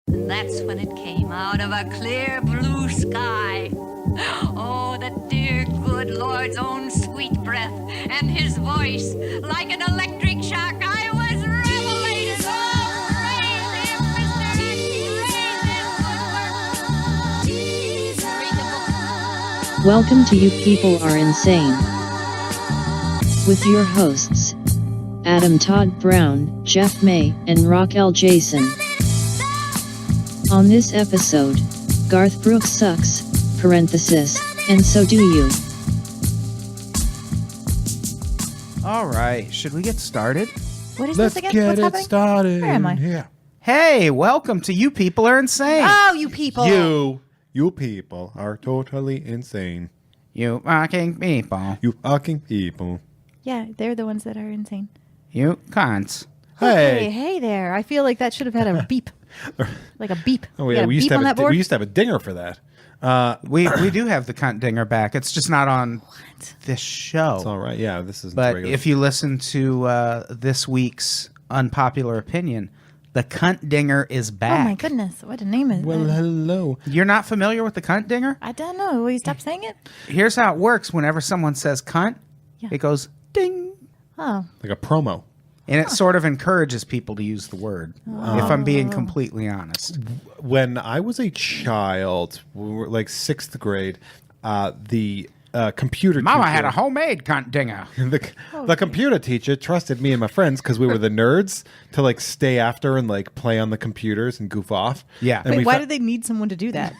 And that's when it came out of a clear blue sky. Oh, the dear good Lord's own sweet breath and his voice like an electric shock. I was revelated. Oh, praise him, Mr. X. Read the book. Welcome to You People Are Insane. With your hosts, Adam Todd Brown, Jeff May, and Raquelle Jason. On this episode, Garth Brooks sucks, parenthesis, and so do you. All right, should we get started? What is Let's this again? get What's it happening? started. Where am I? Yeah. Hey, welcome to You People Are Insane. Oh, you people! You people are totally insane. You fucking people. You fucking people. Yeah, they're the ones that are insane. You cunts. Okay, Hey. hey there. I feel like that should have had a beep. Like a beep. Oh You yeah, got a we used beep to on that have board? we used to have a dinger for that. We do have the cunt dinger back. It's just not on this show. It's all right. Yeah, this is But regular. if you listen to this week's unpopular opinion, the cunt dinger is back. Oh my goodness, what a name is well, that? hello. You're not familiar with the cunt dinger? I don't know. Will you stop saying it? Here's how it works. Whenever someone says cunt, Yeah. it goes ding. Oh, Like a promo. And it sort of encourages people to use the word, if I'm being completely honest. When I was a child, we were like 6th grade, the computer Mama teacher, had a homemade cunt dinger. the computer teacher trusted me and my friends because we were the nerds to like stay after and like play on the computers and goof off. Yeah. And wait, why did they need someone to do that?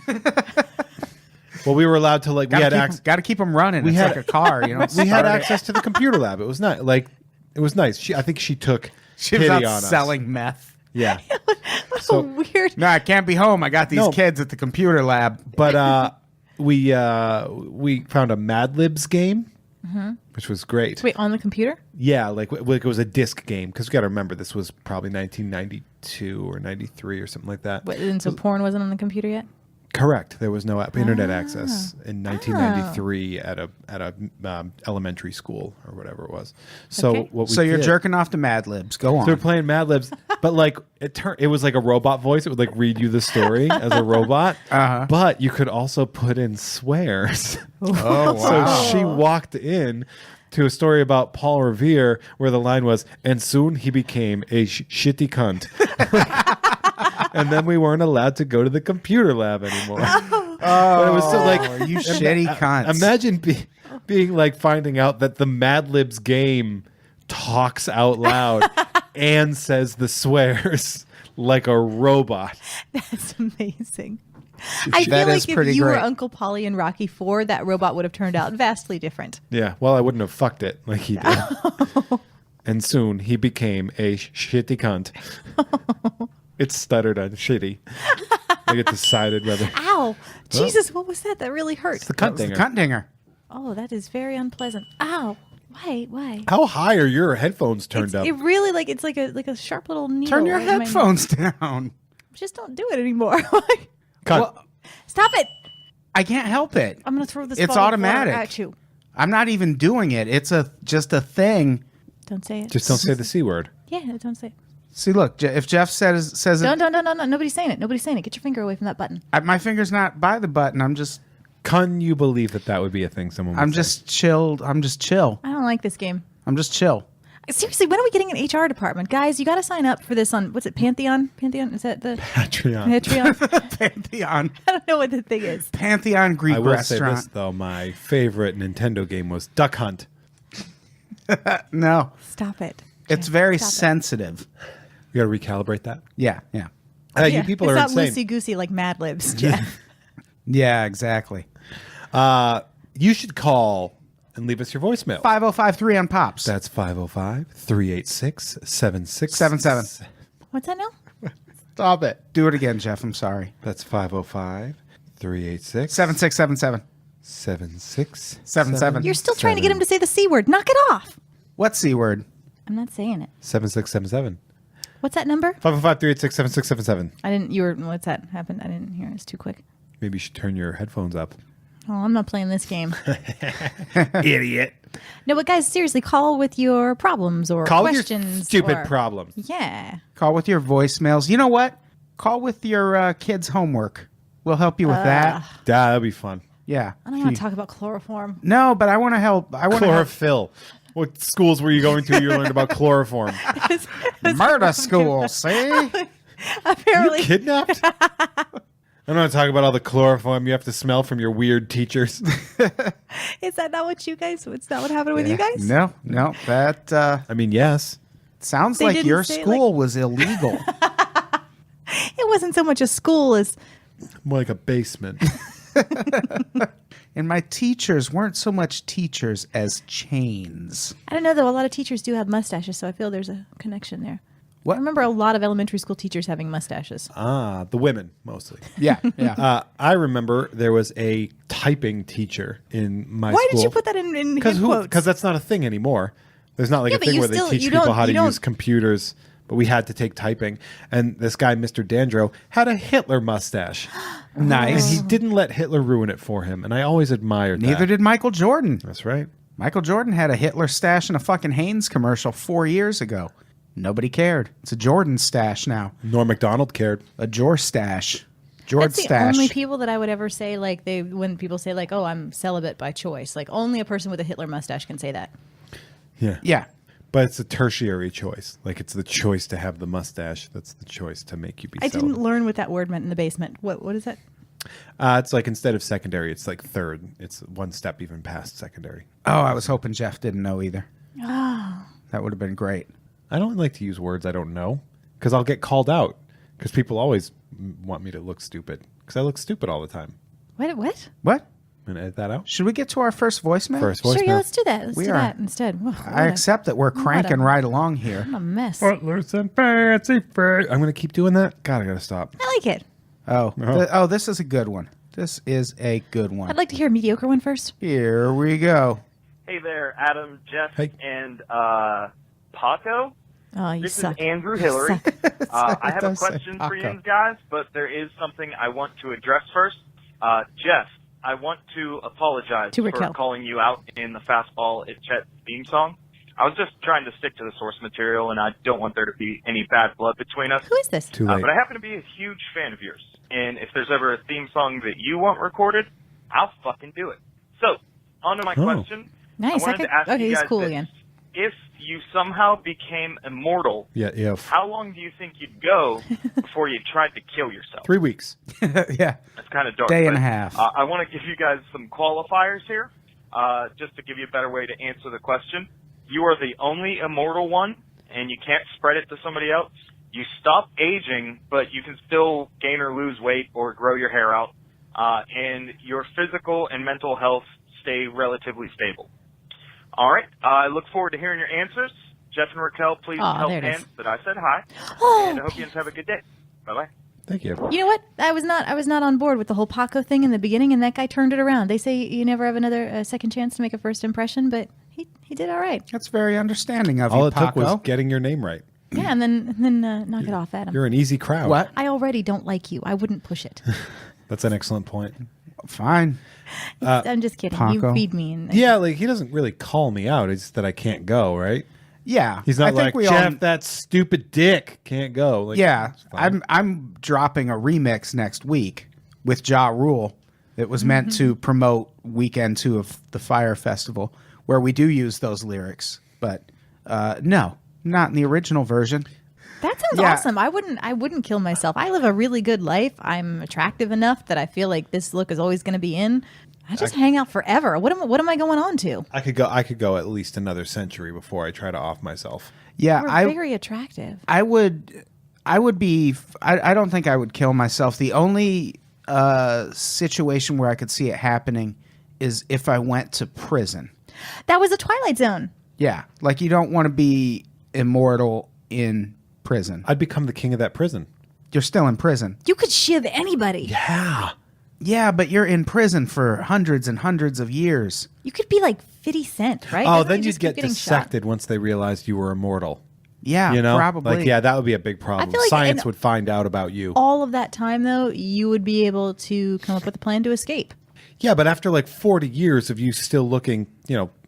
Well, we were allowed to like we had access. Got to keep them running. We It's had- like a car, you know. We had start it. access to the computer lab. It was not like it was nice. I think she took She was pity out on us. selling meth. Yeah, So weird. No, I can't be home. I got these No. kids at the computer lab. but we found a Mad Libs game, which was great. Wait, on the computer? Yeah, like it was a disc game because we got to remember this was probably 1992 or 93 or something like that. Wait, and so porn wasn't on the computer yet? Correct. There was no internet access in 1993 at a elementary school or whatever it was. So Okay. what we So you're did- jerking off to Mad Libs. Go on. So we're playing Mad Libs, but like it was like a robot voice. It would like read you the story as a robot. Uh-huh. But you could also put in swears. Oh, wow. So she walked in to a story about Paul Revere where the line was, "And soon he became a shitty cunt." And then we weren't allowed to go to the computer lab anymore. But it was so like you shitty cunts. Imagine being like finding out that the Mad Libs game talks out loud and says the swears like a robot. That's amazing. I feel That like is if pretty you were great. Uncle Polly in Rocky IV, that robot would have turned out vastly different. Yeah, well, I wouldn't have fucked it like he did. And soon he became a shitty cunt. It stuttered on shitty. Like it decided whether Ow! Jesus, what was that? That really hurt. it's the That cunt was the dinger. cunt dinger. Oh, that is very unpleasant. Ow! Why? Why? How high are your headphones turned up? It really it's like a sharp little needle. Turn your right in my- headphones down. Just don't do it anymore. Cunt. Well, Stop it! I can't help it. I'm gonna throw this. It's bottle of water automatic. at you. I'm not even doing it. It's just a thing. Don't say it. Just don't say the C word. Yeah, don't say it. See, look, if Jeff says it, Don't. Nobody's saying it. Nobody's saying it. Get your finger away from that button. my finger's not by the button. I'm just Can you believe that would be a thing someone would say? just chilled. I'm just chill. I don't like this game. I'm just chill. Seriously, when are we getting an HR department, guys? You got to sign up for this on what's it? Pantheon? Pantheon? Is that the Patreon. Patreon? Pantheon. I don't know what the thing is. Pantheon Greek I will say restaurant. this though, my favorite Nintendo game was Duck Hunt. No, Stop it. it's Jeff, very stop it. You sensitive. got to recalibrate that. Yeah. Yeah, You people it's are not insane. loosey goosey like Mad Libs, Jeff. Yeah, exactly. You should call and leave us your voicemail. 5053 on Pops. That's 505-386-7677. What's that now? Stop it. Do it again, Jeff. I'm sorry. That's 505-386-7677. 7677. 7677. You're still trying to get him to say the C word. Knock it off. What C word? I'm not saying it. 7677. What's that number? 505-386-7677. I didn't. You were. What's that happened? I didn't hear. It's too quick. Maybe you should turn your headphones up. Oh, I'm not playing this game. Idiot. No, but guys, seriously, call with your problems or Call with questions. your stupid or- problems. Yeah. Call with your voicemails. You know what? Call with your kids' homework. We'll help you with that. Yeah, that'd be fun. Yeah. I don't want to talk about chloroform. No, but I want to help. I want to help. Chlorophyll. What schools were you going to? You learned about chloroform. Murder school, see? Apparently, Kidnapped? I don't want to talk about all the chloroform you have to smell from your weird teachers. is that not what you guys? It's not what happened with you guys? No. That I mean, yes. sounds They like didn't your say, school was illegal. It wasn't so much a school as More like a basement. And my teachers weren't so much teachers as chains. I don't know though. A lot of teachers do have mustaches, so I feel there's a connection there. What? I remember a lot of elementary school teachers having mustaches. The women, mostly. Yeah. I remember there was a typing teacher in my school. Why did you put that in quotes? Because that's not a thing anymore. There's not like Yeah, a but thing you where still- they teach you people don't- how to you don't- use computers, but we had to take typing. And this guy, Mr. Dandro, had a Hitler mustache. Nice. And he didn't let Hitler ruin it for him. And I always admired that. Neither did Michael Jordan. That's right. Michael Jordan had a Hitler stash in a fucking Hanes commercial 4 years ago. Nobody cared. It's a Jordan stash now. Norm Macdonald cared. A Jor stash. George That's the stash. only people that I would ever say like when people say like, oh, I'm celibate by choice. Like only a person with a Hitler mustache can say that. Yeah. Yeah. But it's a tertiary choice. Like it's the choice to have the mustache. That's the choice to make you be I celibate. didn't learn what that word meant in the basement. What is that? It's like instead of secondary, it's like third. It's one step even past secondary. Oh, I was hoping Jeff didn't know either. Oh. That would have been great. I don't like to use words I don't know because I'll get called out because people always want me to look stupid because I look stupid all the time. What? What? I'm going to edit that out. Should we get to our first voicemail? First Sure, yeah, voicemail. let's do that. Let's We do are. that instead. Ugh, I accept that we're cranking right along here. I'm a mess. Footloose and fancy free. I'm going to keep doing that. God, I got to stop. I like it. Oh, this is a good one. This is a good one. I'd like to hear a mediocre one first. Here we go. Hey there, Adam, Jeff, Hey. and Paco. Oh, you This suck. is Andrew Hillary. I have a does say question for Paco. you guys, but there is something I want to address first. Jeff, I want to apologize To for Raquelle. calling you out in the Fastball at Chet theme song. I was just trying to stick to the source material, and I don't want there to be any bad blood between us. Who is this? Too late. But I happen to be a huge fan of yours, and if there's ever a theme song that you want recorded, I'll fucking do it. So, on to my question. Nice. I wanted to ask Okay, you he's guys cool this. again. If you somehow became immortal, Yeah. how long do you think you'd go before you tried to kill yourself? 3 weeks. Yeah. That's kind of dark. Day and but, a half. I want to give you guys some qualifiers here, just to give you a better way to answer the question. You are the only immortal one, and you can't spread it to somebody else. You stop aging, but you can still gain or lose weight or grow your hair out, and your physical and mental health stay relatively stable. All right. I look forward to hearing your answers. Jeff and Raquel, please Aw, tell there it Pam is. that I said hi, Oh, and I hope you guys have a good day. Bye-bye. Thank you. you know what? I was not on board with the whole Paco thing in the beginning, and that guy turned it around. They say you never have another second chance to make a first impression, but he did all right. That's very understanding of All you, it took was Paco. getting your name right. Yeah, and then knock it off, Adam. You're an easy crowd. What? I already don't like you. I wouldn't push it. That's an excellent point. Fine. I'm just kidding. Paco. You feed me. And Yeah, like he doesn't really call me out. It's that I can't go, right? Yeah. He's I not think like, we Jeff, all, that stupid dick can't go. Like, yeah. it's fine. I'm dropping a remix next week with Ja Rule. It was meant to promote weekend 2 of the Fire Festival, where we do use those lyrics. But no, not in the original version. that sounds Yeah. awesome. I wouldn't kill myself. I live a really good life. I'm attractive enough that I feel like this look is always going to be in. I just hang out forever. What am I going on to? I could go at least another century before I try to off myself. Yeah, We're very attractive. I would be. I don't think I would kill myself. The only situation where I could see it happening is if I went to prison. That was a Twilight Zone. Yeah, like you don't want to be immortal in prison. I'd become the king of that prison. You're still in prison. You could shiv anybody. Yeah. Yeah, but you're in prison for hundreds and hundreds of years. You could be like 50 Cent, right? Oh, Doesn't then he you'd just keep get getting shot? dissected once they realized you were immortal. Yeah, You know? probably. Like, yeah, that would be a big problem. feel like Science in- would find out about you. All of that time, though, you would be able to come up with a plan to escape. Yeah, but after like 40 years of you still looking,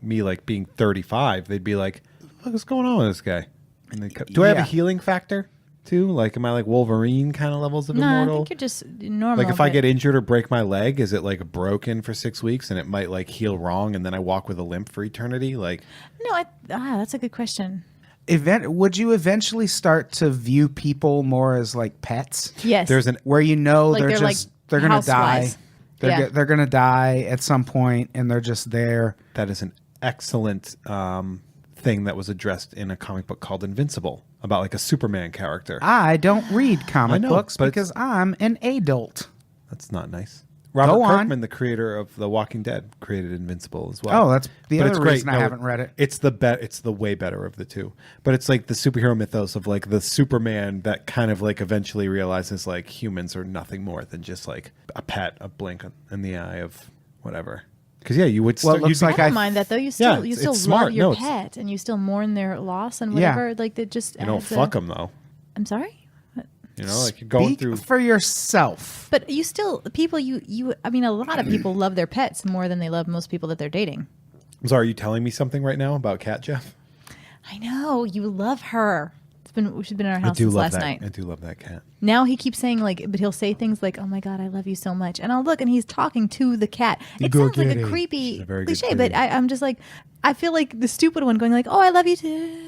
me like being 35, they'd be like, "Look, what's going on with this guy?" And do I have a Yeah. healing factor? too? Like, am I like Wolverine kind of levels of No, immortal? I think you're just normal. Like, if I but- get injured or break my leg, is it like broken for 6 weeks and it might like heal wrong and then I walk with a limp for eternity? Like, No, that's a good question. Would you eventually start to view people more as like pets? Yes. there's an Where you know Like they're they're just they're gonna die. housewives. Yeah. They're gonna die at some point, and they're just there. that is an excellent thing that was addressed in a comic book called Invincible about like a Superman character. I don't read comic know, books but because I'm an adult. That's not nice. Robert Go on. Kirkman, the creator of The Walking Dead, created Invincible as well. Oh, that's the But other it's great. reason I haven't read it. It's the way better of the two. But it's like the superhero mythos of like the Superman that kind of like eventually realizes like humans are nothing more than just like a pet, a blink in the eye of whatever. Because yeah, you would. Well, it you'd looks be- like I don't mind that though. You still it's love smart. your No, it's- pet and you still mourn their loss and Yeah. whatever. Like that just you don't adds fuck them though. I'm sorry. You know, like you're going Speak through. for yourself. But you still people you I mean a lot of people love their pets more than they love most people that they're dating. I'm sorry, are you telling me something right now about Cat Jeff? I know you love her. She's been in our I house do since love last that. night. I do love that cat. Now he keeps saying but he'll say things like, "Oh my god, I love you so much," and I'll look and he's talking to the cat. It go sounds like get a it. creepy She's a very good cliche, but kitty. I'm just like, I feel like the stupid one going like, "Oh, I love you too."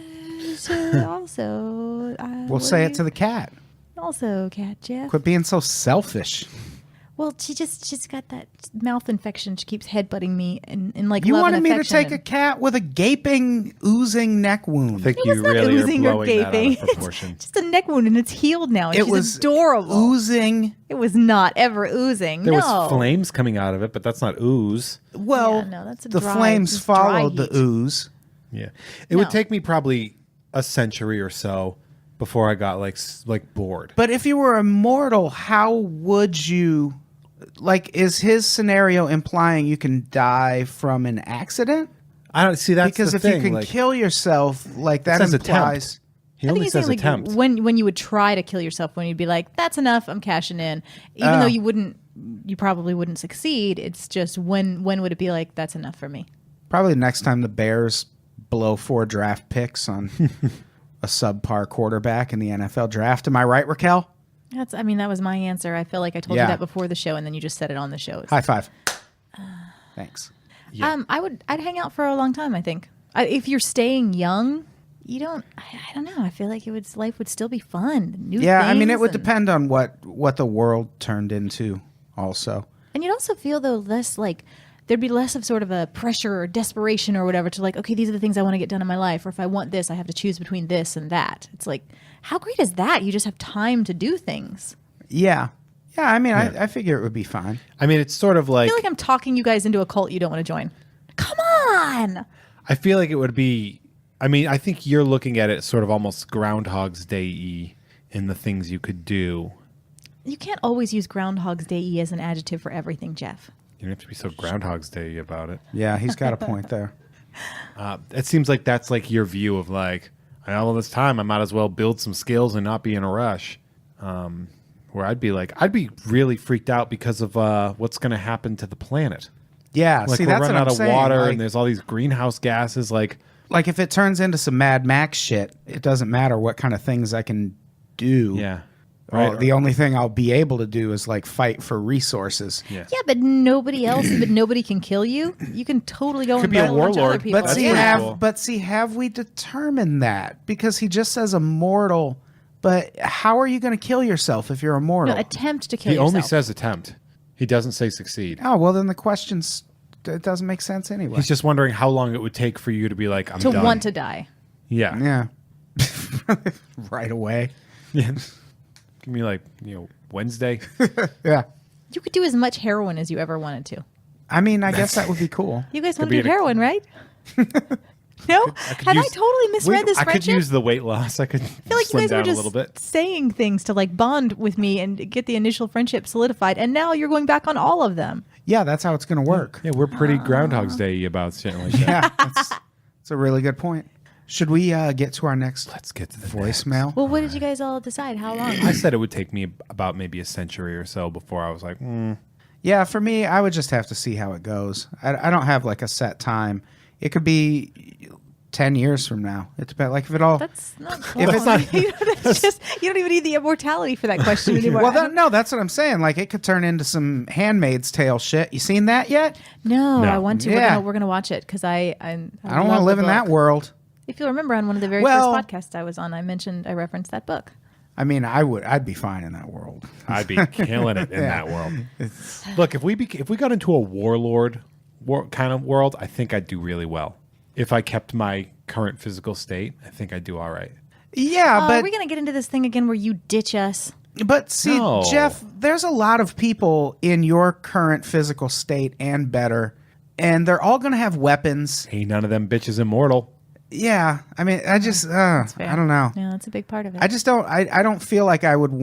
Also, We'll say it to the cat. Also, Cat Jeff. Quit being so selfish. Well, she's got that mouth infection. She keeps headbutting me and like You love wanted and me to affection take a and- cat with a gaping, oozing neck I wound. think It you was not really are oozing or blowing that out gaping. of proportion. It's just a neck wound and it's healed now. And It she's was adorable. oozing. It was not ever oozing. There no. was flames coming out of it, but that's not ooze. Well, Yeah, no, that's a the dry- flames just dry followed the heat. ooze. Yeah, it would No. take me probably a century or so before I got like bored. But if you were immortal, how would you? Like, is his scenario implying you can die from an accident? I don't see that's Because the if thing. you can like, kill yourself, like that says implies. he I think only he's says saying, like, attempt. when you would try to kill yourself, when you'd be like, "That's enough, I'm cashing in," even though you probably wouldn't succeed. It's just when would it be like, "That's enough for me"? Probably next time the Bears blow 4 draft picks on a subpar quarterback in the NFL draft. Am I right, Raquel? That was my answer. I feel like I told Yeah. you that before the show, and then you just said it on the show. High five. Thanks. I'd hang out for a long time. I think if you're staying young, you don't. I don't know. I feel like life would still be fun. New Yeah, I mean, it things would and- depend on what the world turned into. Also, And you'd also feel though less like there'd be less of sort of a pressure or desperation or whatever to like, okay, these are the things I want to get done in my life, or if I want this, I have to choose between this and that. It's like, how great is that? You just have time to do things. yeah. I mean, I figure it would be fine. I mean, it's sort of I like feel like I'm talking you guys into a cult you don't want to join. Come on. I feel like it would be. I mean, I think you're looking at it sort of almost Groundhog's Day-y in the things you could do. You can't always use Groundhog's Day as an adjective for everything, Jeff. You don't have to be so Groundhog's Day about it. Yeah, he's got a point there. It seems like that's like your view of like, I have all this time, I might as well build some skills and not be in a rush. Where I'd be really freaked out because of what's going to happen to the planet. Yeah, Like see, we're that's running what out I'm of saying. water Like, and there's all these greenhouse gases. Like if it turns into some Mad Max shit, it doesn't matter what kind of things I can do. yeah, Well, right. the only thing I'll be able to do is like fight for resources. Yeah. Yeah, but nobody can kill you. You can totally go Could and be a battle a bunch of other warlord. people. But That's see, pretty cool. have we determined that? Because he just says immortal. But how are you going to kill yourself if you're immortal? No, attempt to kill He yourself. only says attempt. He doesn't say succeed. Oh, well, then the question's it doesn't make sense anyway. He's just wondering how long it would take for you to be like, I'm to done. want to die. Yeah. Yeah. Right away. Yeah. Give me like, Wednesday. Yeah. You could do as much heroin as you ever wanted to. I mean, I guess that would be cool. You guys want be to do an- heroin, right? No? Have I totally misread this I could friendship? use the weight loss. I could I feel like you slim guys were down a just little bit. saying things to like bond with me and get the initial friendship solidified, and now you're going back on all of them. Yeah, that's how it's going to work. Yeah, we're pretty Groundhog's Day about shit like that. Yeah, that's a really good point. Should we get to our next Let's get to the voicemail? Well, what did you guys all decide? How long? I said it would take me about maybe a century or so before I was like, Yeah, for me, I would just have to see how it goes. I don't have like a set time. It could be 10 years from now. It's about like if it all. That's not. If it's not- that's just you don't even need the immortality for that question anymore. Well, no, that's what I'm saying. Like it could turn into some Handmaid's Tale shit. You seen that yet? no, No. I want to. Yeah. We're gonna watch it because I don't want to live in that world. If you'll remember, on one of the very Well- first podcasts I was on, I referenced that book. I mean, I'd be fine in that world. I'd be killing it in that world. Look, if we got into a warlord kind of world, I think I'd do really well. If I kept my current physical state, I think I'd do all right. Yeah, Are but we gonna get into this thing again where you ditch us? But see, No. Jeff, there's a lot of people in your current physical state and better, and they're all going to have weapons. Ain't none of them bitches immortal. Yeah, I mean, I just, I don't know. Yeah, that's a big part of it. I just don't. I don't feel like I would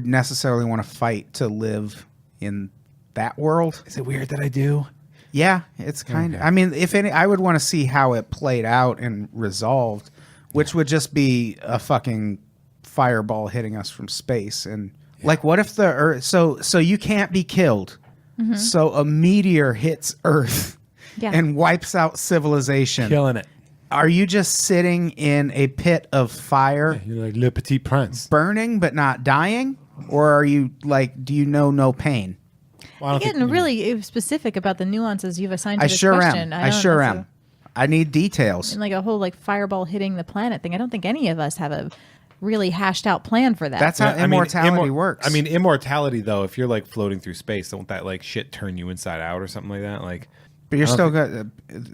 necessarily want to fight to live in that world. Is it weird that I do? Yeah, it's kind of. I mean, if any, I would want to see how it played out and resolved, which would just be a fucking fireball hitting us from space. And like, what if the Earth? So you can't be killed. So a meteor hits Earth Yeah. and wipes out civilization. Killing it. Are you just sitting in a pit of fire, You're like Le Petit Prince. burning but not dying, or are you like? Do you know no pain? Well, I don't You're think- getting really specific about the nuances you've assigned to I this sure question. am. I sure that's am. I need details. And like a whole like fireball hitting the planet thing. I don't think any of us have a really hashed out plan for that. That's how Yeah, I mean, immortality works. I mean, immortality though. If you're like floating through space, don't that like shit turn you inside out or something like that? Like, but you're I don't still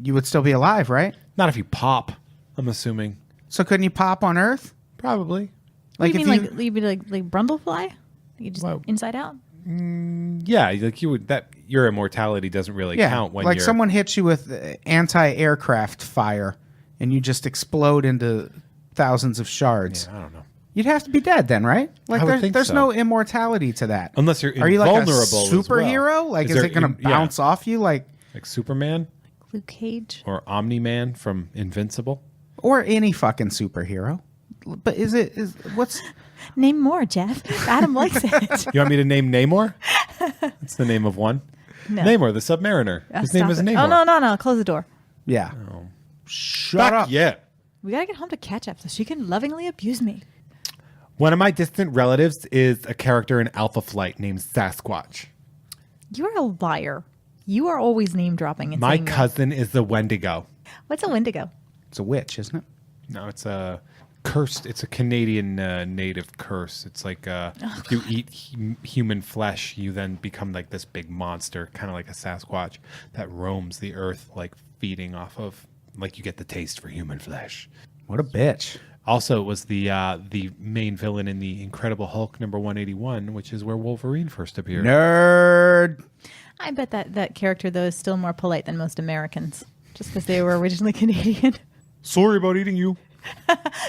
you would still be alive, right? not if you pop. I'm assuming So couldn't you pop on Earth? probably. What Like do you if mean, you, like you'd be like Brundlefly? You just Well- inside out? Yeah, like you would. That your immortality doesn't really yeah, count when like you're. someone hits you with anti-aircraft fire, and you just explode into thousands of shards. I don't know. You'd have to be dead then, right? Like I would there's, think there's so. no immortality to that. Unless you're Are you like a invulnerable as well. superhero? Like is there it going to yeah, bounce off you like like Superman Luke Cage? or Omni-Man from Invincible? or any fucking superhero? But is what's Name more, Jeff. Adam likes it. You want me to name Namor? That's the name of one. No. Namor, the Submariner. His name Stop is it. Namor. Oh no! Close the door. yeah. Oh. Shut Fuck up. yeah. We gotta get home to catch up so she can lovingly abuse me. One of my distant relatives is a character in Alpha Flight named Sasquatch. You're a liar. You are always name dropping. And My saying that. cousin is the Wendigo. What's a Wendigo? It's a witch, isn't it? No, it's a cursed. It's a Canadian native curse. It's like if you eat human flesh, you then become like this big monster, kind of like a Sasquatch that roams the earth, like feeding off of. Like you get the taste for human flesh. What a bitch. Also, it was the main villain in the Incredible Hulk number 181, which is where Wolverine first appeared. Nerd. I bet that character though is still more polite than most Americans, just because they were originally Canadian. Sorry about eating you.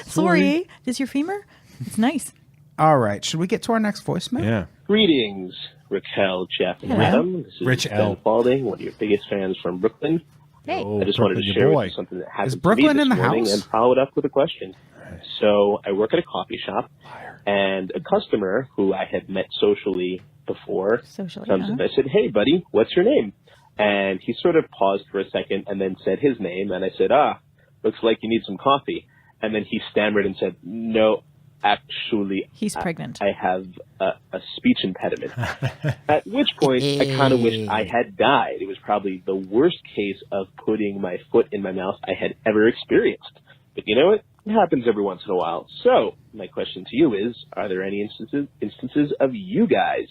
Sorry, is your femur? It's nice. All right. Should we get to our next voicemail? Yeah. Greetings, Raquelle, Jeff, and Hello. Adam. This is Rich Ben L. Balding, one of your biggest fans from Brooklyn. Hey, Oh, I just wanted to Brooklyn, share your with boy. you something that happened Brooklyn to me in this the morning house? and follow it up with a question. So I work at a coffee shop, and a customer who I had met socially before Socially, comes and I said, "Hey, buddy, what's your name?" And he sort of paused for a second and then said his name, and I said, looks like you need some coffee. And then he stammered and said, "No, actually, he's pregnant. I have a speech impediment." At which point, I kind of wished I had died. It was probably the worst case of putting my foot in my mouth I had ever experienced. But you know what? It happens every once in a while. So my question to you is, are there any instances of you guys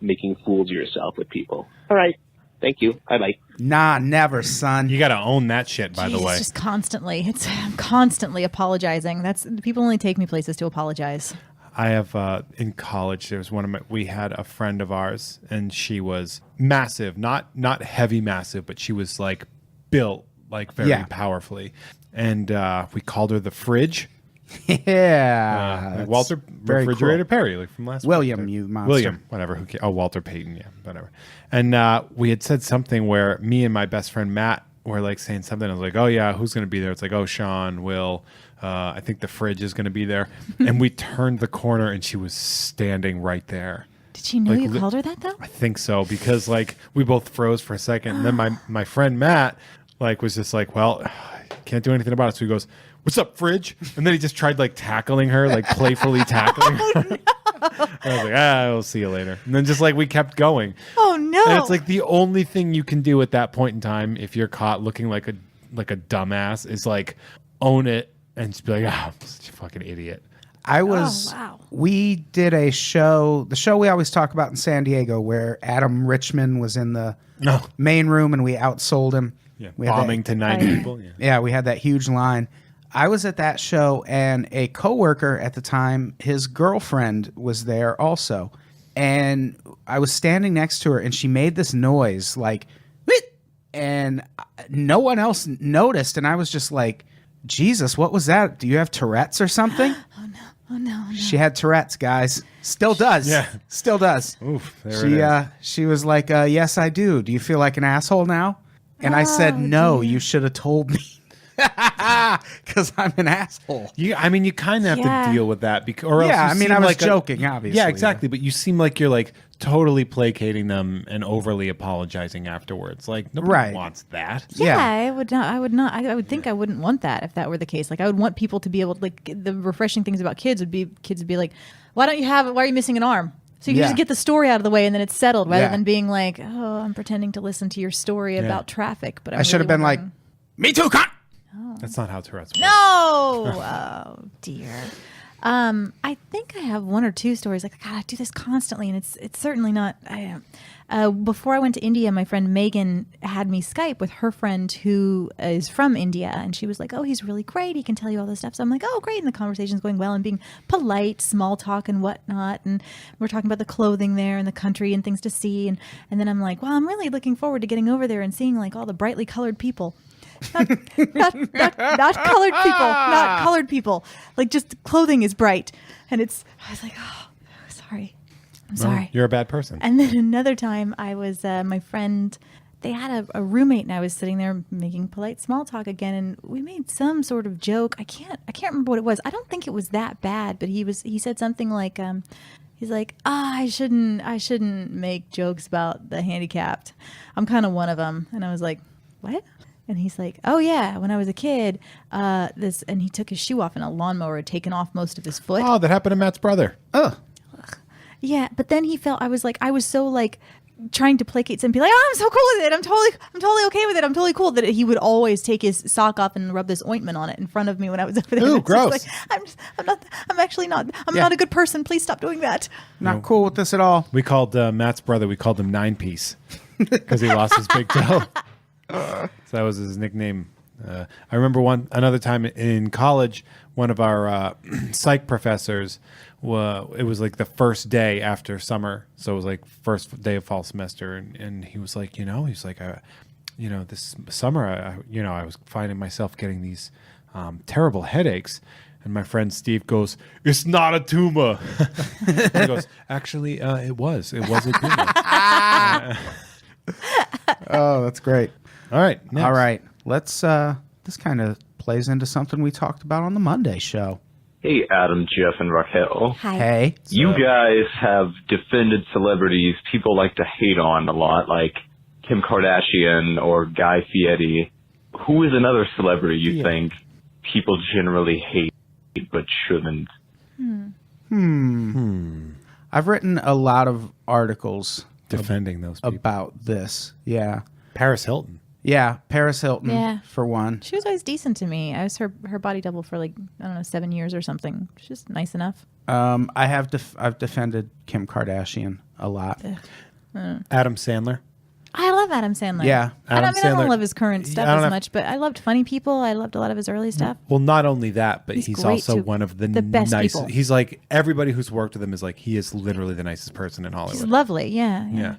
making fools of yourself with people? All right. Thank you. Bye-bye. Nah, never, son. You got to own that shit, by the Jeez, way. just constantly. I'm constantly apologizing. That's people only take me places to apologize. I have in college. There was we had a friend of ours, and she was massive, not heavy massive, but she was like built like very powerfully, and we called her the Fridge. Yeah. Like that's Walter very Refrigerator cool. Perry, like from last William, week. you monster. William, whatever. Who cares? Oh, Walter Payton, yeah, whatever. And we had said something where me and my best friend Matt were like saying something. I was like, "Oh yeah, who's going to be there?" It's like, "Oh, Sean, Will. I think the Fridge is going to be there." And we turned the corner, and she was standing right there. Did she know Like, you called her that though? I think so, because like we both froze for a second, and then my friend Matt like was just like, "Well, can't do anything about it. So he goes, "What's up, fridge?" And then he just tried like tackling her, like playfully tackling her. I was like, I'll see you later. And then just like we kept going. Oh no. And it's like the only thing you can do at that point in time, if you're caught looking like a dumbass, is like own it and just be like, I'm such a fucking idiot. We did a show, the show we always talk about in San Diego, where Adam Richman was in the main room and we outsold him. Yeah, we bombing to 9 people. Yeah, we had that huge line. I was at that show, and a coworker at the time, his girlfriend was there also. And I was standing next to her, and she made this noise, like, "Whit!" And no one else noticed. And I was just like, Jesus, what was that? Do you have Tourette's or something? Oh no. She had Tourette's, guys. Still does. Yeah. Still does. Oof, there it is. She was like, yes, I do. Do you feel like an asshole now? And I said, no, you should have told me. Because I'm an asshole. You kind of have to deal with that. Or else I was like joking, obviously. Yeah, exactly. But you seem like you're like totally placating them and overly apologizing afterwards. Like nobody wants that. Yeah, I would not. I would think I wouldn't want that if that were the case. Like I would want people to be able to, like, the refreshing things about kids would be like, why are you missing an arm? So you can just get the story out of the way and then it's settled, rather than being like, oh, I'm pretending to listen to your story about traffic. But I should have been like, me too, cunt. That's not how Tourette's works. No. Oh dear. I think I have one or two stories. Like, God, I do this constantly, and it's certainly not. Before I went to India, my friend Megan had me Skype with her friend who is from India, and she was like, "Oh, he's really great. He can tell you all this stuff." So I'm like, "Oh, great!" And the conversation's going well, and being polite, small talk, and whatnot. And we're talking about the colothing there and the country and things to see. And then I'm like, "Well, I'm really looking forward to getting over there and seeing like all the brightly colored people." Not colored people, not colored people. Like just clothing is bright, and I was like, oh, sorry, I'm sorry. You're a bad person. And then another time, I was my friend. They had a roommate, and I was sitting there making polite small talk again, and we made some sort of joke. I can't remember what it was. I don't think it was that bad, but he said something like, he's like, I shouldn't make jokes about the handicapped. I'm kind of one of them, and I was like, what? And he's like, oh, yeah, when I was a kid, and he took his shoe off, and a lawnmower had taken off most of his foot. Oh, that happened to Matt's brother. Oh. Yeah, but then I was so like trying to placate and be like, oh, I'm so cool with it. I'm totally okay with it. I'm totally cool, that he would always take his sock off and rub this ointment on it in front of me when I was over there. Ooh, gross. Like, I'm not a good person. Please stop doing that. Not cool with this at all. We called Matt's brother, we called him 9-piece because he lost his big toe. So that was his nickname. I remember another time in college, one of our psych professors, it was like the first day after summer, so it was like first day of fall semester, and he was like, this summer, I was finding myself getting these terrible headaches. And my friend Steve goes, "It's not a tumor." And he goes, "Actually, it was a tumor." Oh, that's great. All right. Next. All right. Let's, this kind of plays into something we talked about on the Monday show. Hey, Adam, Jeff, and Raquelle. Hi. Hey. You guys have defended celebrities people like to hate on a lot, like Kim Kardashian or Guy Fieri. Who is another celebrity you think people generally hate but shouldn't? I've written a lot of articles Defending those people. about this. Yeah. Paris Hilton. Yeah, Paris Hilton, for one. She was always decent to me. I was her body double for 7 years or something. She's just nice enough. I've defended Kim Kardashian a lot. Adam Sandler. I love Adam Sandler. Yeah. I don't Sandler- love his current stuff as much, but I loved Funny People. I loved a lot of his early stuff. Well, not only that, but he's great also too. one of the best nicest. people. He's like, everybody who's worked with him is like, he is literally the nicest person in Hollywood. He's lovely. Yeah.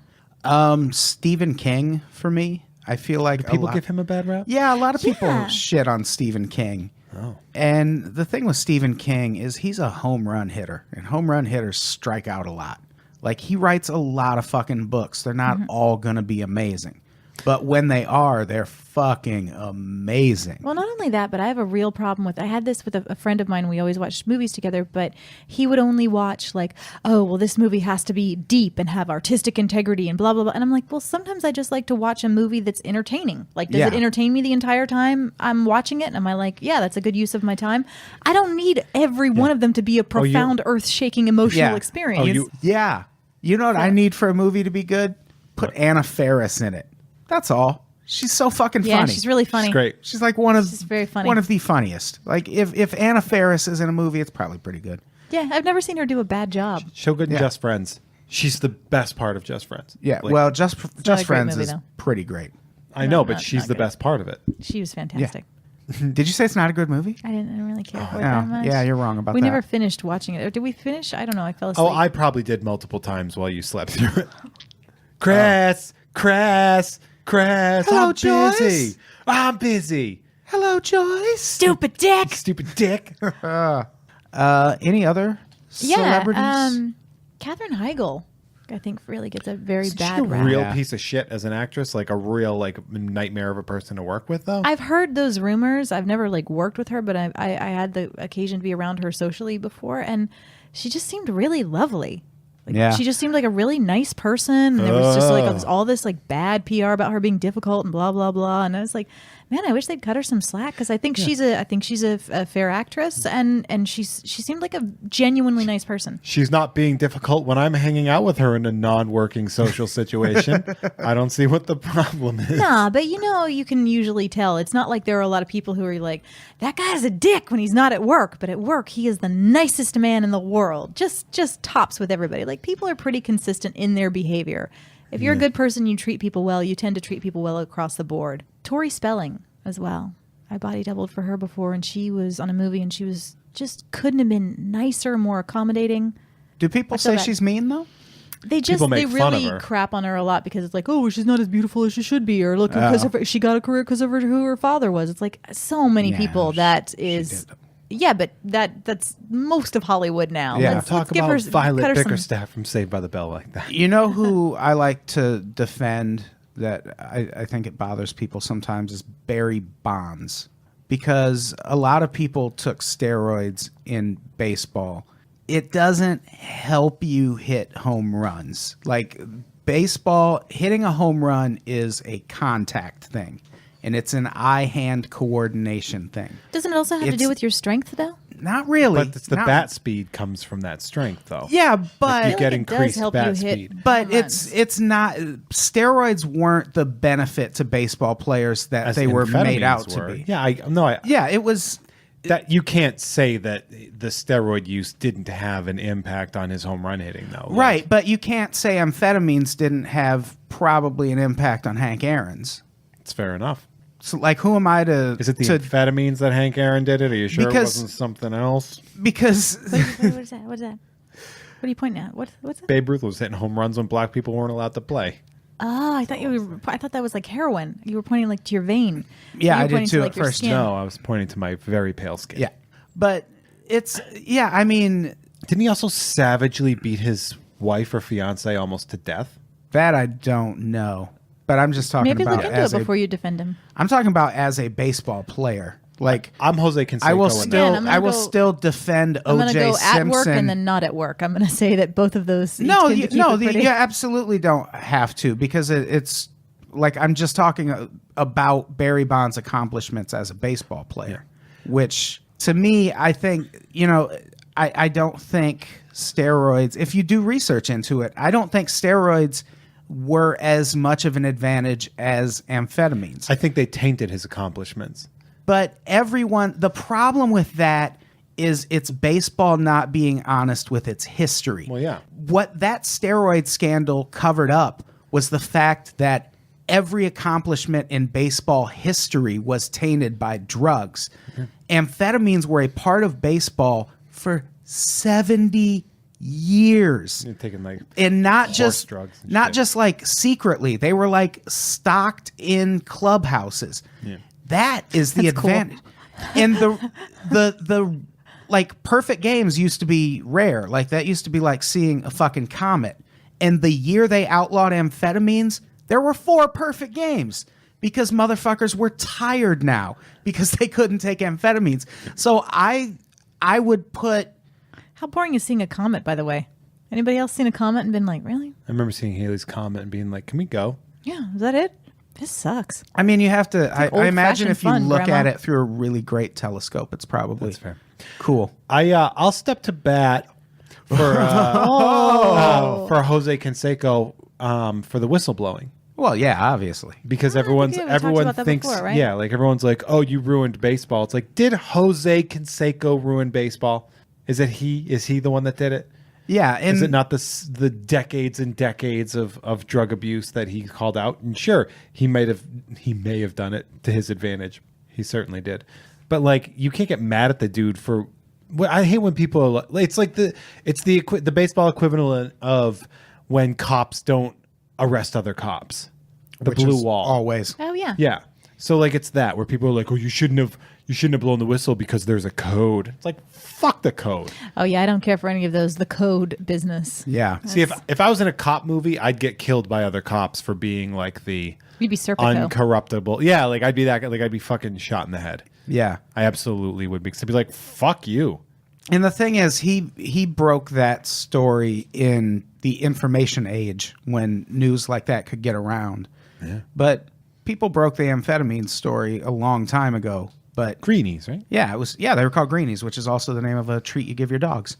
Stephen King for me. I feel like People give him a bad rap? Yeah, a lot of people Yeah. shit on Stephen King. Oh. And the thing with Stephen King is he's a home run hitter, and home run hitters strike out a lot. Like, he writes a lot of fucking books. They're not all going to be amazing. But when they are, they're fucking amazing. Well, not only that, but I have a real problem with. I had this with a friend of mine. We always watched movies together, but he would only watch like, oh, well, this movie has to be deep and have artistic integrity and blah blah blah. And I'm like, well, sometimes I just like to watch a movie that's entertaining. Like, does Yeah. it entertain me the entire time I'm watching it? And am I like, yeah, that's a good use of my time? I don't need every one of them to be a profound, earth-shaking emotional Yeah. experience. Yeah. You know what I need for a movie to be good? Put Anna Faris in it. That's all. She's so fucking Yeah, funny. she's really funny. It's great. She's like one of She's very funny. one of the funniest. Like if Anna Faris is in a movie, it's probably pretty good. Yeah, I've never seen her do a bad job. So good in Yeah. Just Friends. She's the best part of Just Friends. Yeah. Like, Well, Just not a great Friends movie, is though. pretty great. I know, No, but not she's the good. best part of it. She was fantastic. Did you say it's not a good movie? I didn't really care for it Oh, that much. yeah, you're wrong about we that. never finished watching it. Or did we finish? I don't know. I fell asleep. Oh, I probably did multiple times while you slept through it. Chris. Hello, I'm Joyce. busy. I'm busy. Hello, Joyce. Stupid dick. Stupid dick. Any other celebrities? Katherine Heigl, I think, really gets a very She's bad a rap. real Yeah. piece of shit as an actress, like a real nightmare of a person to work with, though. I've heard those rumors. I've never worked with her, but I had the occasion to be around her socially before, and she just seemed really lovely. Yeah. She just seemed like a really nice person, and there was just all this bad PR about her being difficult and blah blah blah. And I was like, man, I wish they'd cut her some slack because I think she's a fair actress, and she seemed like a genuinely nice person. She's not being difficult when I'm hanging out with her in a non-working social situation. I don't see what the problem is. Nah, but you can usually tell. It's not like there are a lot of people who are like, that guy's a dick when he's not at work, but at work he is the nicest man in the world. Just tops with everybody. Like, people are pretty consistent in their behavior. If you're a good person, you treat people well. You tend to treat people well across the board. Tori Spelling as well. I body doubled for her before, and she was on a movie, and she was just couldn't have been nicer, more accommodating. Do people feel say bad. she's mean though? They People they make fun of really her. crap on her a lot because it's like, oh, she's not as beautiful as she should be, or look, because she got a career because of who her father was. It's like so many Yeah, people yeah, but that's most of Hollywood now. Yeah. Let's Talk give about her, Violet cut her some- Bickerstaff from Saved by the Bell like that. You know who I like to defend that I think it bothers people sometimes is Barry Bonds, because a lot of people took steroids in baseball. It doesn't help you hit home runs. Like, baseball, hitting a home run is a contact thing, and it's an eye-hand coordination thing. Doesn't it also have to It's- do with your strength though? Not really. But it's the Not- bat speed comes from that strength, though. Yeah, but You get it does increased help bat you hit- speed. But home it's not, steroids weren't the benefit to baseball players that As they were made amphetamines out to were. be. Yeah, Yeah, it was. that you can't say that the steroid use didn't have an impact on his home run hitting, though. Like, Right, but you can't say amphetamines didn't have probably an impact on Hank Aaron's. it's fair enough. So, like, who am I to? Is it the to, amphetamines that Hank Aaron did it? Are you sure Because- it wasn't something else? because What is that? What is that? What are you pointing at? What's that? Babe Ruth was hitting home runs when black people weren't allowed to play. Oh, I thought that was like heroin. You were pointing like to your vein. Yeah, You were I did pointing too to, at your first. skin. No, I was pointing to my very pale skin. yeah, but it's I mean Didn't he also savagely beat his wife or fiance almost to death? that I don't know, but I'm just talking Maybe about look into as it a, before you defend him. I'm talking about as a baseball player. Like, I'm Jose Canseco. I will in still that. Again, I'm gonna I will go- still defend I'm going to O.J. go Simpson. at work and then not at work. I'm going to say that both of those. each No, tend you, to keep it pretty- you absolutely don't have to, because it's like, I'm just talking about Barry Bonds' accomplishments as a baseball player, which to me, I think, I don't think steroids, if you do research into it, I don't think steroids were as much of an advantage as amphetamines. I think they tainted his accomplishments. But the problem with that is it's baseball not being honest with its history. Well, yeah. What that steroid scandal covered up was the fact that every accomplishment in baseball history was tainted by drugs. Amphetamines were a part of baseball for 70 years. You're taking like And not horse just drugs and not shit. just like secretly. They were like stocked in clubhouses. Yeah. That is the That's cool. advantage. And the like perfect games used to be rare. Like that used to be like seeing a fucking comet. And the year they outlawed amphetamines, There were 4 perfect games because motherfuckers were tired now because they couldn't take amphetamines. So I would put... How boring is seeing a comet, by the way? Anybody else seen a comet and been like, really? I remember seeing Haley's comment and being like, can we go? Yeah, is that it? This sucks. I mean, you have to... I imagine if you fun, look Grandma. at it through a really great telescope, it's probably That's fair. cool. I'll step to bat for for Jose Canseco for the whistleblowing. Well, yeah, obviously. Because we everyone talked about that thinks, before, right? yeah, like everyone's like, oh, you ruined baseball. It's like, did Jose Canseco ruin baseball? Is he the one that did it? Yeah. And Is it not the decades and decades of drug abuse that he called out? And sure, he may have done it to his advantage. He certainly did. But like, you can't get mad at the dude for. Well, I hate when people are like, it's like the baseball equivalent of when cops don't arrest other cops. The which blue is wall. Always. Oh, yeah. Yeah. So like it's that where people are like, oh, you shouldn't have blown the whistle because there's a code. It's like, fuck the code. Oh, yeah, I don't care for any of those. The code business. Yeah. See, if I was in a cop movie, I'd get killed by other cops for being like the You'd be Serpico. uncorruptible. Yeah, like I'd be that. Like I'd be fucking shot in the head. Yeah. I absolutely would be. 'Cause I'd be like, fuck you. And the thing is, he broke that story in the information age when news like that could get around. Yeah. But people broke the amphetamine story a long time ago. But Greenies, right? yeah, they were called greenies, which is also the name of a treat you give your dogs.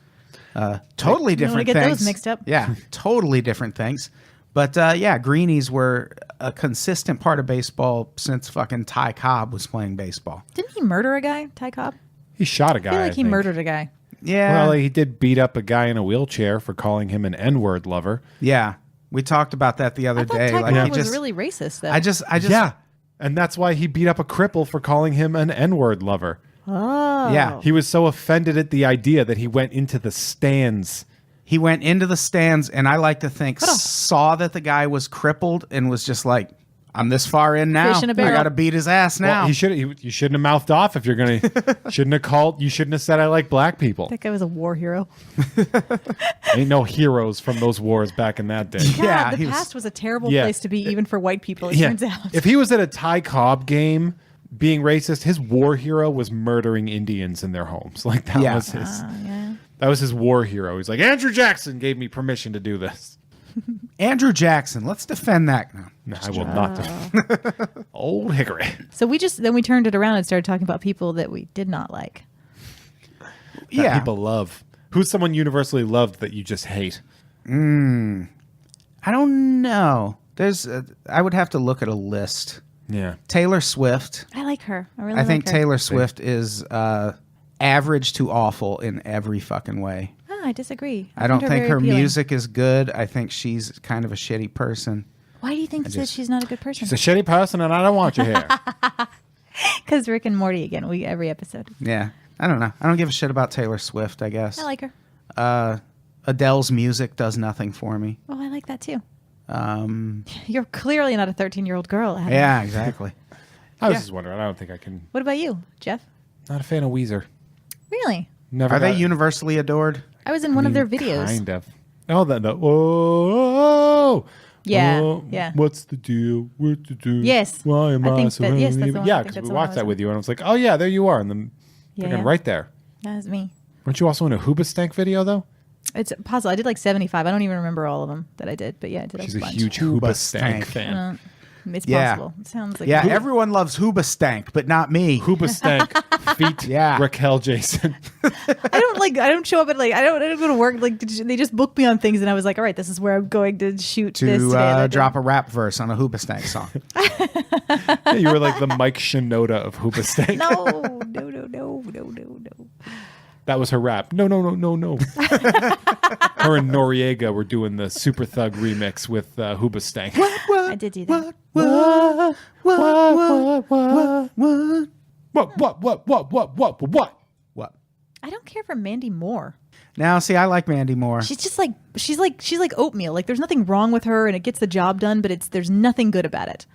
Totally You don't wanna different get things. those mixed up. Yeah, totally different things. But yeah, greenies were a consistent part of baseball since fucking Ty Cobb was playing baseball. Didn't he murder a guy, Ty Cobb? He shot a guy. I feel like he think. murdered a guy. Yeah, Well, he did beat up a guy in a wheelchair for calling him an N-word lover. yeah. We talked about that the other I thought day. Ty Like Cobb he was just, really racist, though. I just, Yeah. And that's why he beat up a cripple for calling him an N-word lover. Oh. yeah. He was so offended at the idea that he went into the stands. He went into the stands, and I like to think saw that the guy was crippled and was just like, "I'm this far in now. Fish in a I barrel." got to beat his ass now." Well, you shouldn't have mouthed off if you're gonna. shouldn't have called. You shouldn't have said I like black people. That guy was a war hero. Ain't no heroes from those wars back in that day. Yeah, God, he the was- past was a terrible Yeah. place to be, even for white people, it turns out. If he was at a Ty Cobb game being racist, his war hero was murdering Indians in their homes. Like that Yeah. was his. Yeah. That was his war hero. He's like, Andrew Jackson gave me permission to do this. Andrew Jackson. Let's defend that now. No, I will not do. Old Hickory. So then we turned it around and started talking about people that we did not like. That Yeah. people love. Who's someone universally loved that you just hate? I don't know. I would have to look at a list. Yeah. Taylor Swift. I like her. I really I think like her. Taylor Swift is average to awful in every fucking way. Oh, I disagree. I don't find think very her appealing. music is good. I think she's kind of a shitty person. Why do you think that she's not a good person? She's a shitty person and I don't want you here. Because Rick and Morty again. Every episode. Yeah. I don't know. I don't give a shit about Taylor Swift, I guess. I like her. Adele's music does nothing for me. Oh, I like that too. You're clearly not a 13-year-old girl, Adam. Yeah, exactly. I was just wondering. I don't think I can. What about you, Jeff? Not a fan of Weezer. Really? Never. Are they got- universally adored? I was in one of their videos. Kind of. Oh, that. Oh. Yeah, Oh, yeah. What's the deal with the dude? Yes. Why am I think so that- yes, that's the unbelievable? one. I Yeah, think because that's we the one I watched was that in. with you, and I was like, oh yeah, there you are, and then Yeah, fucking yeah. right there. That was me. Weren't you also in a Hoobastank video though? It's possible. I did like 75. I don't even remember all of them that I did, but yeah, I did She's a a bunch. huge Hoobastank. Hoobastank fan. It's Yeah. possible. It sounds like Yeah, everyone loves Hoobastank, but not me. Hoobastank feet. Yeah. Raquelle Jason. I don't show up at I don't go to work. Like they just book me on things, and I was like, all right, this is where I'm going to shoot this To today. And I did. drop a rap verse on a Hoobastank song. Yeah, you were like the Mike Shinoda of Hoobastank. No. That was her rap. No. Her and Noriega were doing the Super Thug remix with Hoobastank. I did do that. What? I don't care for Mandy Moore. Now, see, I like Mandy Moore. She's just like she's like oatmeal. Like there's nothing wrong with her, and it gets the job done, but there's nothing good about it.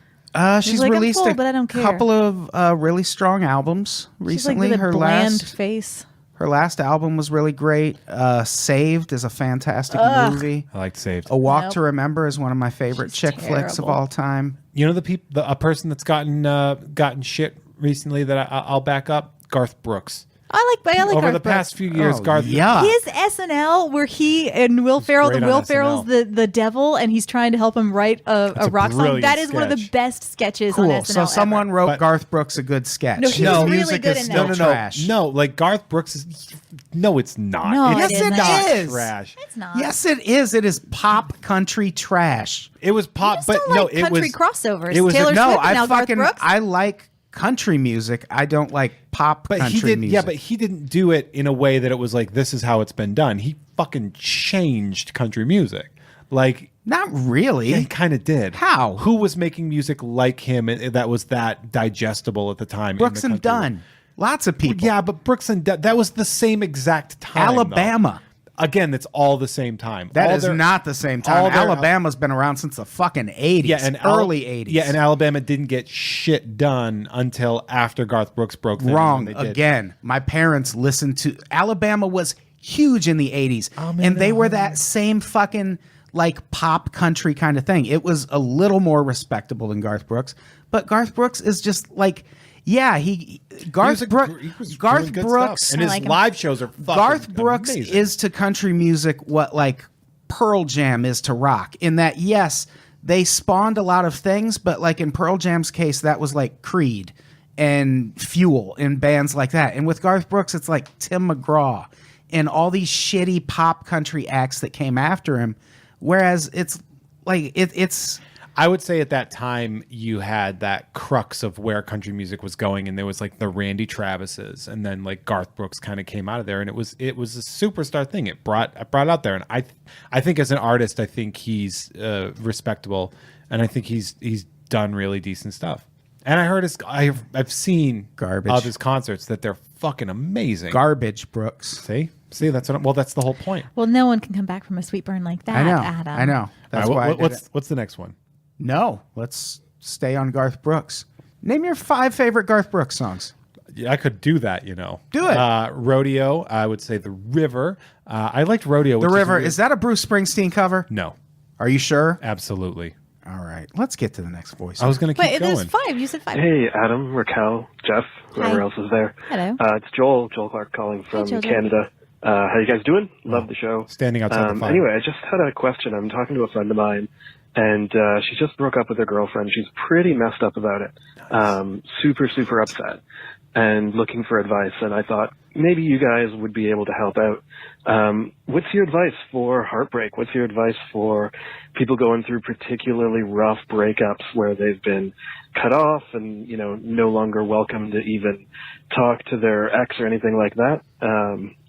She's like, I'm released full, a but I don't care. couple of really strong albums She's recently. like with a her bland last face. Her last album was really great. Saved is a fantastic movie. I liked Saved. A Walk to Remember is one of my favorite chick flicks of terrible. all time. You know a person that's gotten shit recently that I'll back up? Garth Brooks. I like Over Garth the past few years, Oh, Garth. yeah. His SNL where he and Will Ferrell, great the on Will Ferrell's SNL. the devil, and he's trying to help him write a a rock song. brilliant That is one of the sketch. best sketches on Cool. SNL. So someone ever. wrote But- Garth Brooks a good sketch. No, he His was really music good is in still that. trash. No, like Garth Brooks is. No, it's not. No, it's it isn't. not It is. trash. It's not. Yes, it is. It is pop country trash. It was pop, just but don't no, like it country was crossovers. It was Taylor No, Swift and I now Garth fucking Brooks? I like country music. I don't like pop But country he did, music. yeah. But he didn't do it in a way that it was like this is how it's been done. He fucking changed country music. Like not really. he kind of did. How? Who was making music like him that was that digestible at the time? in Brooks the and country Dunn. Lots of people. Yeah, but Brooks and Dunn, that was the same exact time. though. Alabama. Again, it's all the same time. That All is their- not the same time. all their- Alabama's been around since the fucking 80s. Yeah, and early 80s. Yeah, and Alabama didn't get shit done until after Garth Brooks broke them. Wrong and they did. again. My parents listened to Alabama was huge in the 80s, and they were that same fucking like pop country kind of thing. It was a little more respectable than Garth Brooks, but Garth Brooks is just like, yeah, Garth Brooks and his like him. live shows are fucking Garth Brooks amazing. is to country music what like Pearl Jam is to rock, in that yes, they spawned a lot of things, but like in Pearl Jam's case, that was like Creed and Fuel and bands like that. And with Garth Brooks, it's like Tim McGraw and all these shitty pop country acts that came after him. Whereas it's like it's I would say at that time you had that crux of where country music was going, and there was like the Randy Travises, and then like Garth Brooks kind of came out of there, and it was a superstar thing. It brought out there, and I think as an artist, I think he's respectable, and I think he's done really decent stuff. And I heard I've seen Garbage. of his concerts that they're fucking amazing. garbage, Brooks. See, that's that's the whole point. Well, no one can come back from a sweet burn like that, I know. Adam. I know. That's All why. right, I did it. what's the next one? No, let's stay on Garth Brooks. Name your 5 favorite Garth Brooks songs. Yeah, I could do that, you know. Do it. Rodeo, I would say The River. I liked Rodeo. The which River, weird. is that a Bruce Springsteen cover? No, Are you sure? absolutely. All right, let's get to the next voice. I was going to keep Wait, going. there's 5. You said 5. Hey, Adam, Raquelle, Jeff, whoever Hi. else is there. Hello. It's Joel Clark calling from Joel. Canada. How you guys doing? Love the show. Standing outside the fire. Anyway, I just had a question. I'm talking to a friend of mine, and she just broke up with her girlfriend. She's pretty messed up about it. Super, super upset and looking for advice. And I thought maybe you guys would be able to help out. What's your advice for heartbreak? What's your advice for people going through particularly rough breakups where they've been cut off and, you know, no longer welcome to even talk to their ex or anything like that?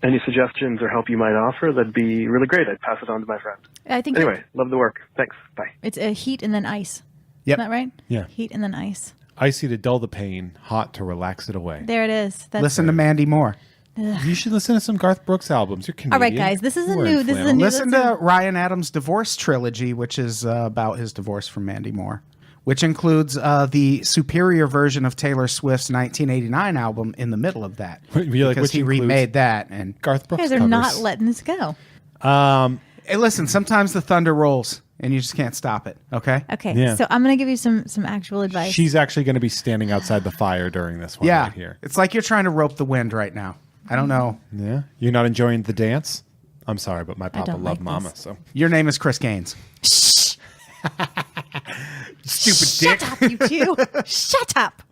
Any suggestions or help you might offer, that'd be really great. I'd pass it on to my friend. I think Anyway, love the work. Thanks. Bye. it's a heat and then ice. Yep. Isn't that right? Yeah. Heat and then ice. Icy to dull the pain, hot to relax it away. There it is. That's Listen to Mandy Moore. You should listen to some Garth Brooks albums. You're Canadian. All right, guys, this is a We're new- in this is a flannel. new- Listen to Ryan Adams' Divorce Trilogy, which is about his divorce from Mandy Moore, which includes the superior version of Taylor Swift's 1989 album in the middle of that. You like because which he includes remade that. And Garth You Brooks guys are covers. not letting this go. hey, listen, sometimes the thunder rolls and you just can't stop it. Okay. Okay, Yeah. so I'm going to give you some actual advice. She's actually going to be standing outside the fire during this one Yeah. right here. It's like you're trying to rope the wind right now. I don't know. Yeah. You're not enjoying the dance? I'm sorry, but my papa don't loved like Mama. this. So Your name is Chris Gaines. Shh. Stupid Shut up, you two. Shut up.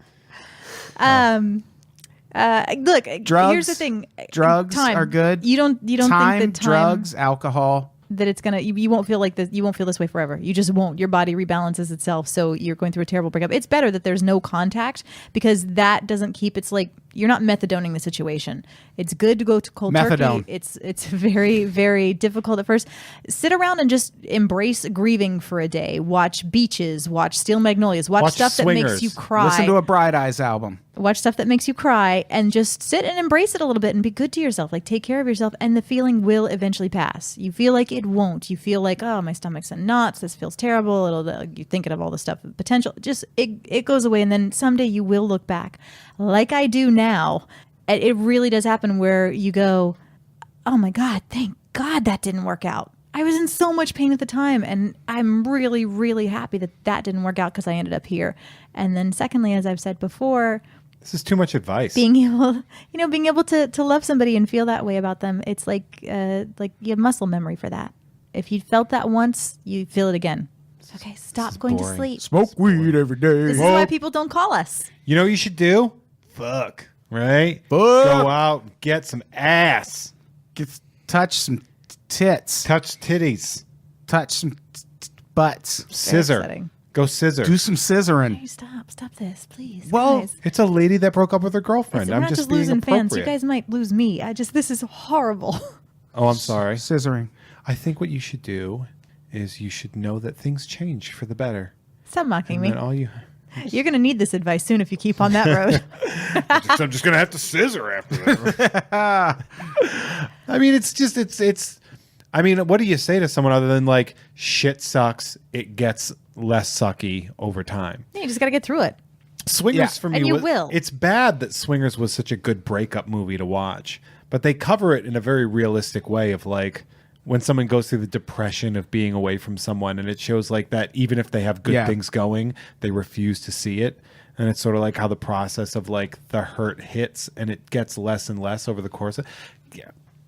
Look, Drugs, here's the thing. drugs Time. are good. You don't Time, think that time drugs, alcohol. that it's gonna you won't feel like this. You won't feel this way forever. You just won't. Your body rebalances itself. So you're going through a terrible breakup. It's better that there's no contact because that doesn't keep. It's like you're not methadoning the situation. It's good to go to cold Methadone. turkey. It's very, very difficult at first. Sit around and just embrace grieving for a day. Watch Beaches. Watch Steel Magnolias. Watch stuff that makes Swingers. you cry. Listen to a Bright Eyes album. Watch stuff that makes you cry and just sit and embrace it a little bit and be good to yourself. Like take care of yourself and the feeling will eventually pass. You feel like it won't. You feel like, oh, my stomach's in knots. This feels terrible. You're thinking of all the stuff, potential. Just it goes away. And then someday you will look back like I do now it really does happen where you go, oh my God, thank God that didn't work out. I was in so much pain at the time, and I'm really, really happy that didn't work out because I ended up here. And then secondly, as I've said before, This is too much advice. being able to love somebody and feel that way about them, it's like you have muscle memory for that. If you felt that once, you feel it again. Okay, stop going to boring. sleep. Smoke weed every day. This is why people don't call us. You know what you should do? Fuck. Right? Fuck. Go out, get some ass. Touch some tits. Touch titties. Touch some butts. Scissor. upsetting. Go scissor. Do some scissoring. Hey, stop this, please. Well, guys. It's a lady that broke up with her girlfriend. We're I'm not just just being losing fans. You appropriate. guys might lose me. This is horrible. Oh, I'm sorry. Scissoring. I think what you should do is you should know that things change for the better. Stop mocking And me. then all you... You're going to need this advice soon if you keep on that road. I'm just going to have to scissor after that. I mean, it's I mean, what do you say to someone other than like, shit sucks, it gets less sucky over time? You just got to get through it. Swingers Yeah. for me, And you will. It's bad that Swingers was such a good breakup movie to watch, but they cover it in a very realistic way of like when someone goes through the depression of being away from someone, and it shows like that even if they have good Yeah. things going, they refuse to see it. And it's sort of like how the process of like the hurt hits and it gets less and less over the course of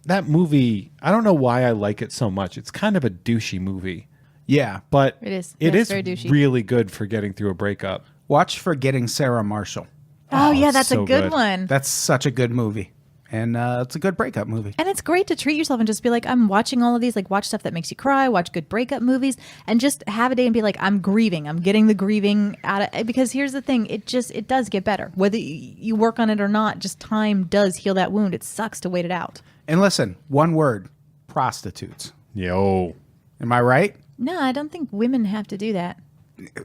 that movie. I don't know why I like it so much. It's kind of a douchey movie, Yeah. but It is. It Yeah, is it's very douchey. really good for getting through a breakup. Watch Forgetting Sarah Marshall. Oh, yeah, that's so a good good. one. That's such a good movie. And it's a good breakup movie. And it's great to treat yourself and just be like, I'm watching all of these, like watch stuff that makes you cry, watch good breakup movies, and just have a day and be like, I'm grieving. I'm getting the grieving out of, because here's the thing, it does get better. Whether you work on it or not, just time does heal that wound. It sucks to wait it out. And listen, one word, prostitutes. Yo, Am I right? No, I don't think women have to do that.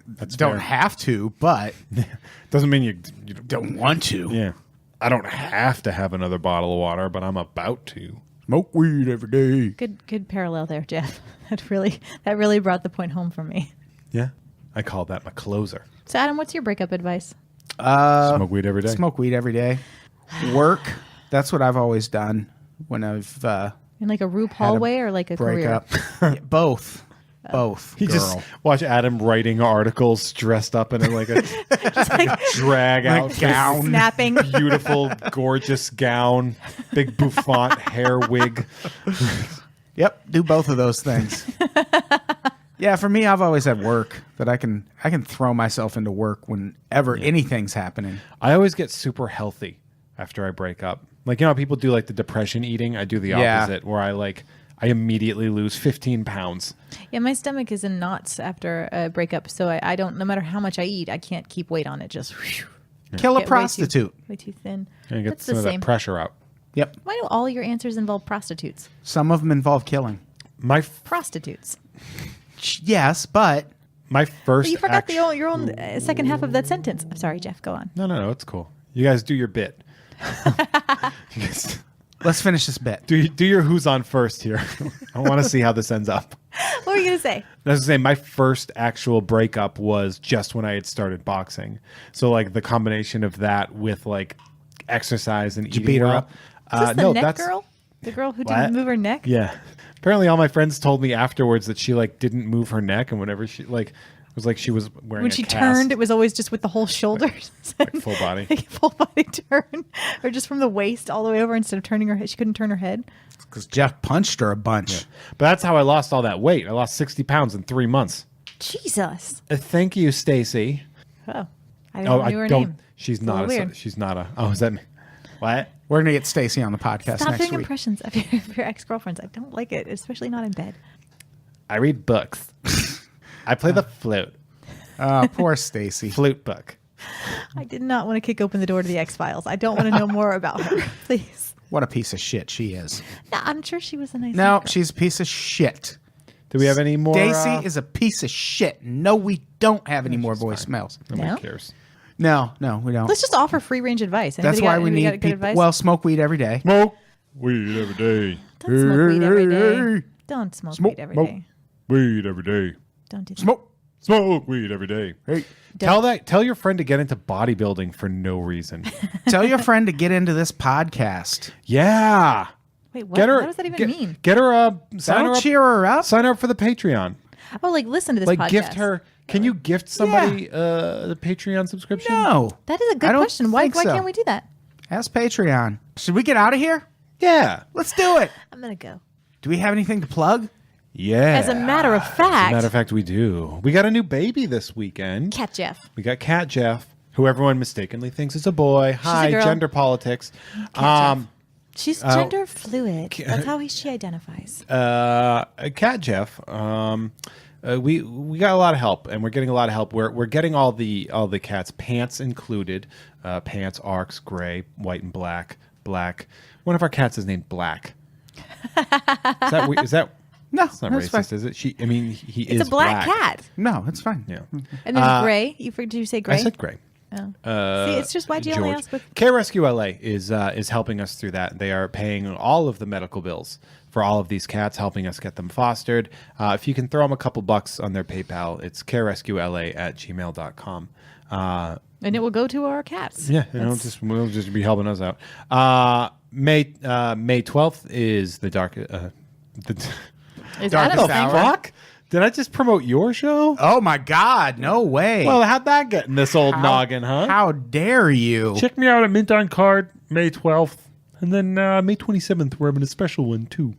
that's Don't fair. have to, but Doesn't mean you don't want to. Yeah. I don't have to have another bottle of water, but I'm about to. Smoke weed every day. Good parallel there, Jeff. That really brought the point home for me. Yeah. I call that my closer. So Adam, what's your breakup advice? Smoke weed every day. Smoke weed every day. Work. That's what I've always done when I've In like a RuPaul way or like a break career? up. Yeah, both. Both. You girl. just watch Adam writing articles dressed up in like a drag outfit. gown. Snapping. Beautiful, gorgeous gown, big bouffant hair wig. Yep, do both of those things. Yeah, for me, I've always had work that I can throw myself into work whenever anything's happening. I always get super healthy after I break up. Like, you know how people do like the depression eating? I do the Yeah. opposite where I immediately lose 15 pounds. Yeah, my stomach is in knots after a breakup, so I don't. No matter how much I eat, I can't keep weight on it. Just Kill a get prostitute. way too thin. And get That's some the of that same. pressure out. Yep. Why do all your answers involve prostitutes? Some of them involve killing. My Prostitutes. Yes, but first But you forgot act- your own second half of that sentence. I'm sorry, Jeff. Go on. No, it's cool. You guys do your bit. You guys let's finish this bit. do your who's on first here. I want to see how this ends up. What were you gonna say? I was saying my first actual breakup was just when I had started boxing. So like the combination of that with like exercise and eating beat her well. up? Is this the no, neck that's girl? The girl who What? didn't move her neck? Yeah. Apparently all my friends told me afterwards that she like didn't move her neck, and whenever she like it was like she was wearing When a she cast. turned, it was always just with the whole shoulders. Like full body. Like full body turn. Or just from the waist all the way over instead of turning her head. She couldn't turn her head. Because Jeff punched her a bunch. But that's how I lost all that weight. I lost 60 pounds in 3 months. Jesus. Thank you, Stacy. Oh. I didn't knew her name. She's It's a not little weird. she's not a Oh, is that me? What? We're gonna get Stacy on the podcast Stop next doing week. impressions of your ex-girlfriends. I don't like it, especially not in bed. I read books. I play the flute. Oh, poor Stacy. Flute book. I did not want to kick open the door to the X-Files. I don't want to know more about her. Please. What a piece of shit she is. No, I'm sure she was a nice No, girl. she's a piece of shit. Do we have any more? Stacy is a piece of shit. No, we don't have any more voicemails. Nobody No? cares. No, we don't. Let's just offer free range advice. That's why we anybody got need good people. advice? Well, smoke weed every day. Smoke weed every day. Don't smoke weed every Hey, day. Don't smoke Smoke, weed every smoke. day. Weed every day. Don't do that. Smoke Smoke weed every day. Hey, Tell your friend to get into bodybuilding for no reason. tell your friend to get into this podcast. Yeah. Wait, what? What does that even mean? Get her sign That'll her up. cheer her up. Sign her up for the Patreon. Oh, like listen to this Like podcast. gift her. Can you gift somebody the Patreon subscription? No. That is a I good don't question. Why think so. can't we do that? Ask Patreon. Should we get out of here? Yeah. Let's do it. I'm gonna go. Do we have anything to plug? Yeah. As a matter of fact, As a matter of fact, we do. We got a new baby this weekend. Cat Jeff. We got Cat Jeff, who everyone mistakenly thinks is a boy. Hi, girl. gender politics. She's gender fluid. That's how she identifies. Cat Jeff. We got a lot of help, and we're getting a lot of help. We're getting all the cats, pants included. Pants, arcs, gray, white, and black. Black. One of our cats is named Black. Is that? No, It's not that's racist, fine. is it? He is It's a black cat. No, it's fine. Yeah. And there's gray. Did you say gray? I said gray. Oh. See, it's just why'd you only George. ask with Care Rescue LA is helping us through that. They are paying all of the medical bills for all of these cats, helping us get them fostered. If you can throw them a couple bucks on their PayPal, it's carerescuela@gmail.com. and it will go to our cats. Yeah, we'll just be helping us out. May 12th is the dark. Is Darkest Adam Hour. saying- Fuck! Did I just promote your show? Oh my God! No way. Well, how'd that get in this old noggin, huh? How dare you? Check me out at Mint on Card, May 12th. And then May 27th, we're having a special one, too.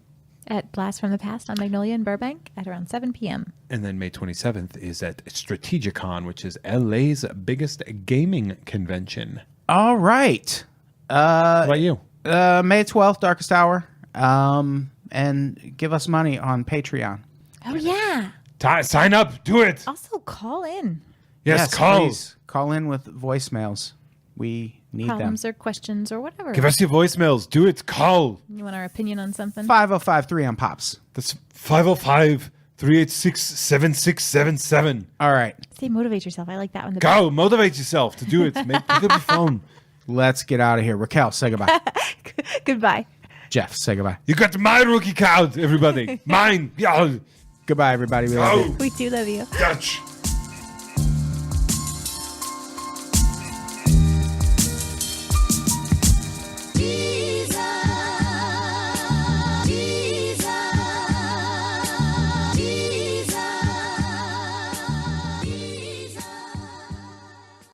At Blast from the Past on Magnolia in Burbank at around 7 p.m. And then May 27th is at Strategicon, which is LA's biggest gaming convention. All right. How about you? May 12th, Darkest Hour. And give us money on Patreon. Oh, yeah. Sign up. Do it. Also, call in. Yes, call. Please. Call in with voicemails. We need Problems them. or questions or whatever. Give us your voicemails. Do it. Call. You want our opinion on something? 5053 on Pops. That's 505-386-7677. All right. Say motivate yourself. I like that one. The Go. Motivate yourself to do it. Make it be fun. Let's get out of here. Raquel, say goodbye. best. Goodbye. Jeff, say goodbye. You got my rookie card, everybody. Mine. Yeah. Goodbye, everybody. We love you. Go. We do love you. Dutch.